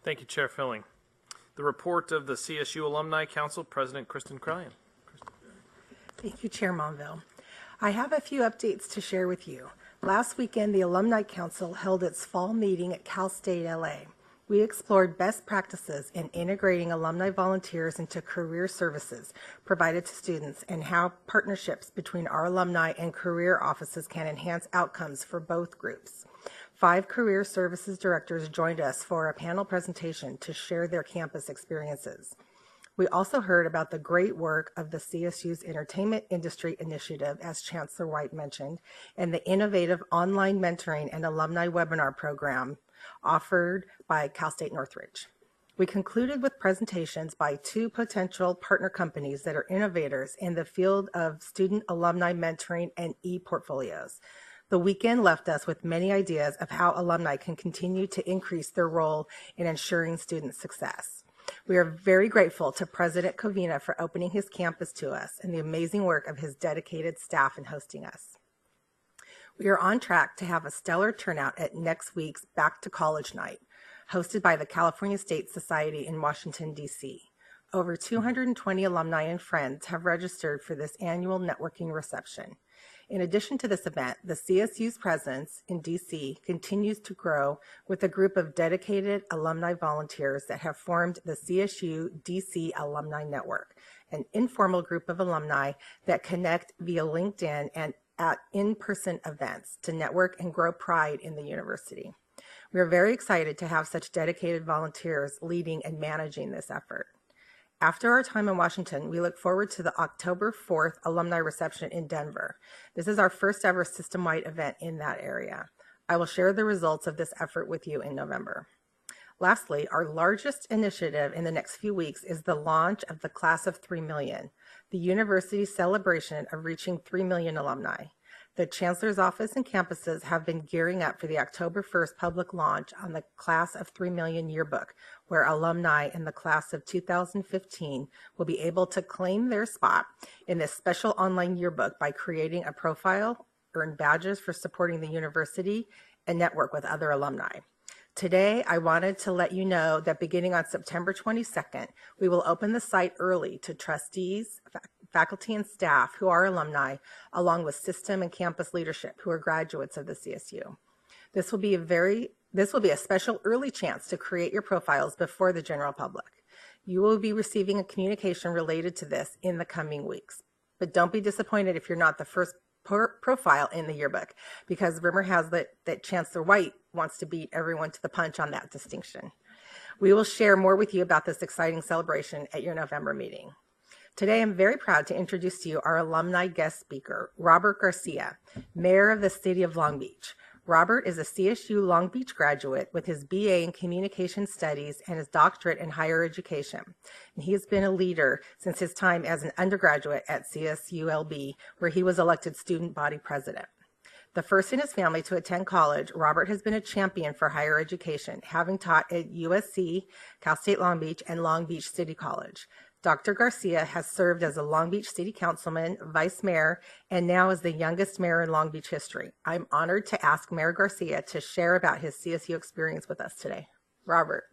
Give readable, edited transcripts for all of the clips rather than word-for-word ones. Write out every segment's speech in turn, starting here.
Thank you, Chair Filling. The report of the CSU Alumni Council, President Kristin Crellin. Thank you, Chair Monville. I have a few updates to share with you. Last weekend, the Alumni Council held its fall meeting at Cal State LA. We explored best practices in integrating alumni volunteers into career services provided to students and how partnerships between our alumni and career offices can enhance outcomes for both groups. 5 career services directors joined us for a panel presentation to share their campus experiences. We also heard about the great work of the CSU's Entertainment Industry Initiative, as Chancellor White mentioned, and the innovative online mentoring and alumni webinar program offered by Cal State Northridge. We concluded with presentations by 2 potential partner companies that are innovators in the field of student alumni mentoring and e-portfolios. The weekend left us with many ideas of how alumni can continue to increase their role in ensuring student success. We are very grateful to President Covina for opening his campus to us and the amazing work of his dedicated staff in hosting us. We are on track to have a stellar turnout at next week's Back to College Night, hosted by the California State Society in Washington, D.C. Over 220 alumni and friends have registered for this annual networking reception. In addition to this event, the CSU's presence in D.C. continues to grow with a group of dedicated alumni volunteers that have formed the CSU DC Alumni Network, an informal group of alumni that connect via LinkedIn and at in-person events to network and grow pride in the university. We are very excited to have such dedicated volunteers leading and managing this effort. After our time in Washington, we look forward to the October 4th alumni reception in Denver. This is our first ever system-wide event in that area. I will share the results of this effort with you in November. Lastly, our largest initiative in the next few weeks is the launch of the Class of 3 Million, the university's celebration of reaching 3 million alumni. The Chancellor's Office and campuses have been gearing up for the October 1st public launch on the Class of 3 Million yearbook, where alumni in the class of 2015 will be able to claim their spot in this special online yearbook by creating a profile, earn badges for supporting the university, and network with other alumni. Today, I wanted to let you know that beginning on September 22nd, we will open the site early to trustees, faculty, and staff who are alumni, along with system and campus leadership who are graduates of the CSU. This will be a special early chance to create your profiles before the general public. You will be receiving a communication related to this in the coming weeks. But don't be disappointed if you're not the first profile in the yearbook, because rumor has it that Chancellor White wants to beat everyone to the punch on that distinction. We will share more with you about this exciting celebration at your November meeting. Today, I'm very proud to introduce to you our alumni guest speaker, Robert Garcia, Mayor of the City of Long Beach. Robert is a CSU Long Beach graduate with his BA in Communication Studies and his doctorate in higher education. And he has been a leader since his time as an undergraduate at CSU LB, where he was elected student body president. The first in his family to attend college, Robert has been a champion for higher education, having taught at USC, Cal State Long Beach, and Long Beach City College. Dr. Garcia has served as a Long Beach City Councilman, Vice Mayor, and now is the youngest mayor in Long Beach history. I'm honored to ask Mayor Garcia to share about his CSU experience with us today. Robert.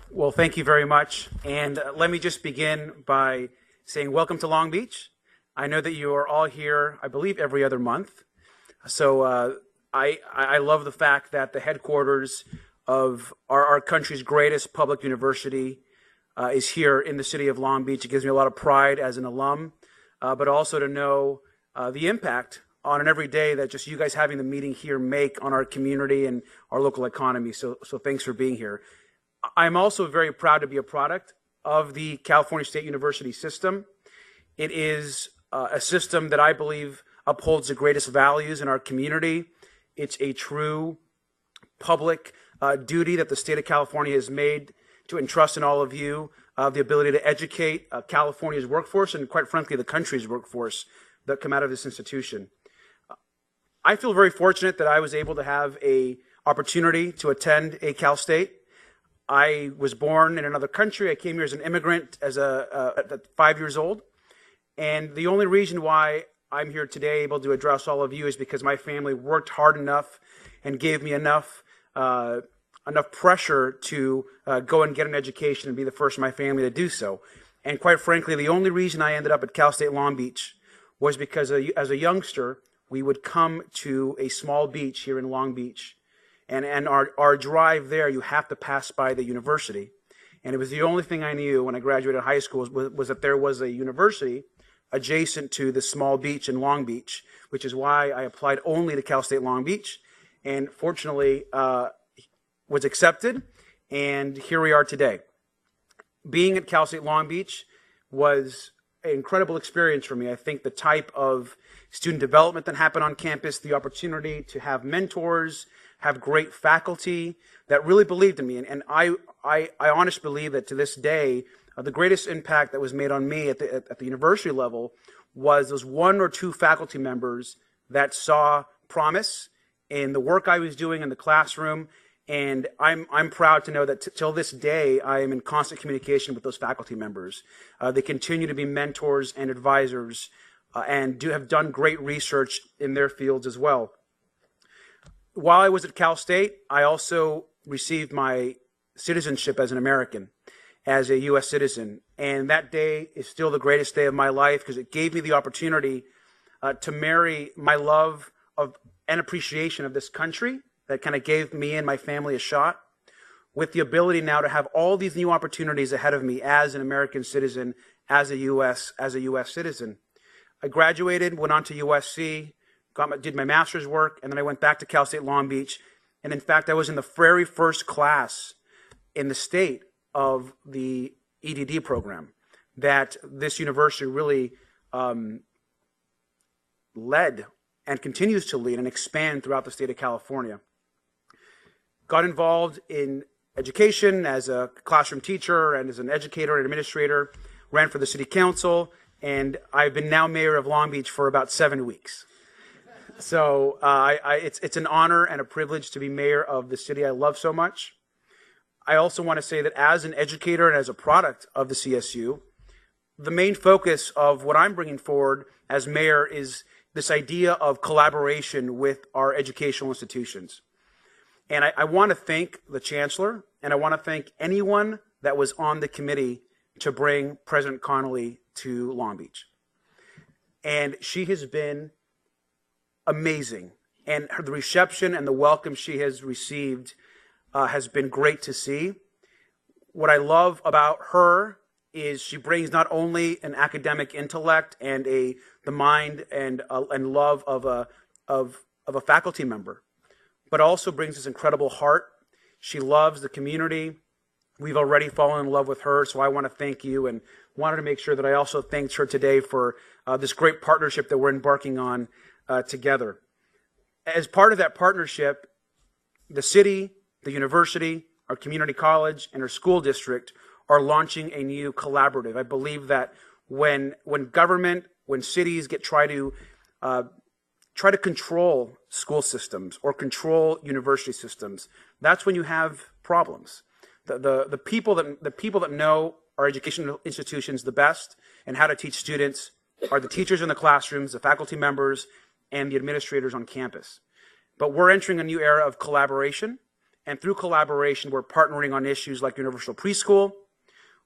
Well, thank you very much. And let me just begin by saying welcome to Long Beach. I know that you are all here, I believe, every other month. So I love the fact that the headquarters of our country's greatest public university is here in the city of Long Beach. It gives me a lot of pride as an alum, but also to know the impact on an everyday that just you guys having the meeting here make on our community and our local economy. So thanks for being here. I'm also very proud to be a product of the California State University system. It is a system that I believe upholds the greatest values in our community. It's a true public duty that the state of California has made to entrust in all of you the ability to educate California's workforce and, quite frankly, the country's workforce that come out of this institution. I feel very fortunate that I was able to have an opportunity to attend a Cal State. I was born in another country. I came here as an immigrant at 5 years old. And the only reason why I'm here today able to address all of you is because my family worked hard enough and gave me enough enough pressure to go and get an education and be the first in my family to do so. And quite frankly, the only reason I ended up at Cal State Long Beach was because as a youngster, we would come to a small beach here in Long Beach. And our drive there, you have to pass by the university. And it was the only thing I knew when I graduated high school was that there was a university adjacent to the small beach in Long Beach, which is why I applied only to Cal State Long Beach. And fortunately, was accepted. And here we are today. Being at Cal State Long Beach was an incredible experience for me. I think the type of student development that happened on campus, the opportunity to have mentors, have great faculty that really believed in me. And I honestly believe that to this day, the greatest impact that was made on me at the university level was those one or two faculty members that saw promise in the work I was doing in the classroom. And I'm proud to know that till this day, I am in constant communication with those faculty members. They continue to be mentors and advisors and have done great research in their fields as well. While I was at Cal State, I also received my citizenship as an American, as a U.S. citizen. And that day is still the greatest day of my life because it gave me the opportunity to marry my love of and appreciation of this country that kind of gave me and my family a shot, with the ability now to have all these new opportunities ahead of me as an American citizen, as a U.S. citizen. I graduated, went on to USC, did my master's work, and then I went back to Cal State Long Beach. And in fact, I was in the very first class in the state of the EDD program that this university really led and continues to lead and expand throughout the state of California. Got involved in education as a classroom teacher and as an educator and administrator, ran for the city council, and I've been now mayor of Long Beach for about 7 weeks. So it's an honor and a privilege to be mayor of the city I love so much. I also want to say that as an educator and as a product of the CSU, the main focus of what I'm bringing forward as mayor is this idea of collaboration with our educational institutions. And I want to thank the chancellor, and I want to thank anyone that was on the committee to bring President Connolly to Long Beach. And she has been amazing. And the reception and the welcome she has received has been great to see. What I love about her is she brings not only an academic intellect and the mind and love of a faculty member, but also brings this incredible heart. She loves the community. We've already fallen in love with her, so I want to thank you and wanted to make sure that I also thanked her today for this great partnership that we're embarking on together. As part of that partnership, the city, the university, our community college, and our school district are launching a new collaborative. I believe that when government, when cities try to control school systems or control university systems, that's when you have problems. The people that know our educational institutions the best and how to teach students are the teachers in the classrooms, the faculty members, and the administrators on campus. But we're entering a new era of collaboration, and through collaboration, we're partnering on issues like universal preschool,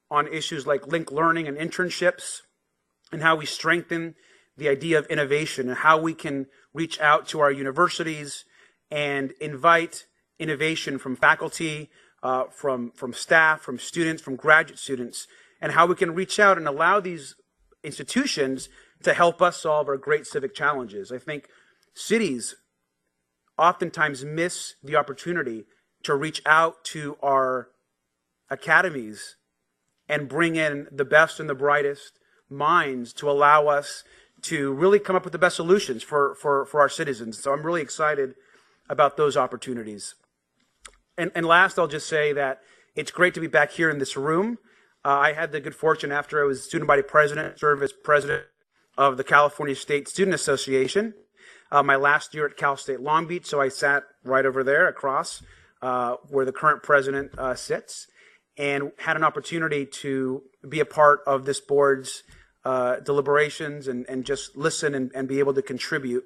on issues like linked learning and internships, and how we strengthen the idea of innovation and how we can reach out to our universities and invite innovation from faculty, from staff, from students, from graduate students, and how we can reach out and allow these institutions to help us solve our great civic challenges. I think cities oftentimes miss the opportunity to reach out to our academies and bring in the best and the brightest minds to allow us to really come up with the best solutions for our citizens. So I'm really excited about those opportunities. And last, I'll just say that it's great to be back here in this room. I had the good fortune, after I was student body president, serve as president of the California State Student Association. My last year at Cal State Long Beach, so I sat right over there across where the current president sits, and had an opportunity to be a part of this board's deliberations and just listen and be able to contribute.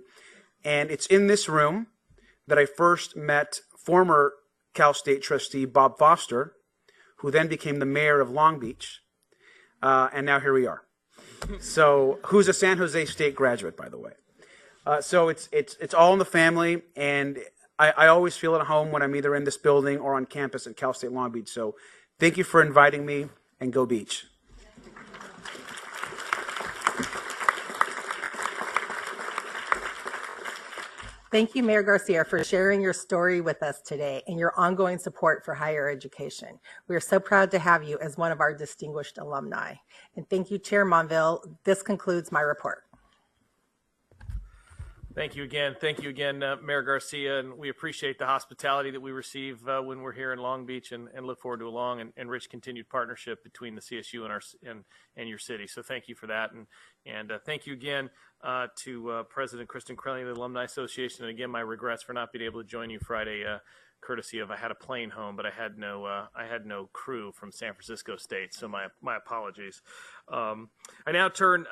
And it's in this room that I first met former Cal State trustee Bob Foster, who then became the mayor of Long Beach, and now here we are. So, who's a San Jose State graduate, by the way. So it's all in the family, and I always feel at home when I'm either in this building or on campus at Cal State Long Beach. So thank you for inviting me, and go Beach. Thank you, Mayor Garcia, for sharing your story with us today and your ongoing support for higher education. We are so proud to have you as one of our distinguished alumni. And thank you, Chair Monville. This concludes my report. Thank you again. Thank you again, Mayor Garcia, and we appreciate the hospitality that we receive when we're here in Long Beach, and look forward to a long and rich continued partnership between the CSU and your city. So thank you for that, and thank you again to President Kristin Crellin of the Alumni Association, and again, my regrets for not being able to join you Friday, courtesy of I had a plane home, but I had no crew from San Francisco State, so my apologies. I now turn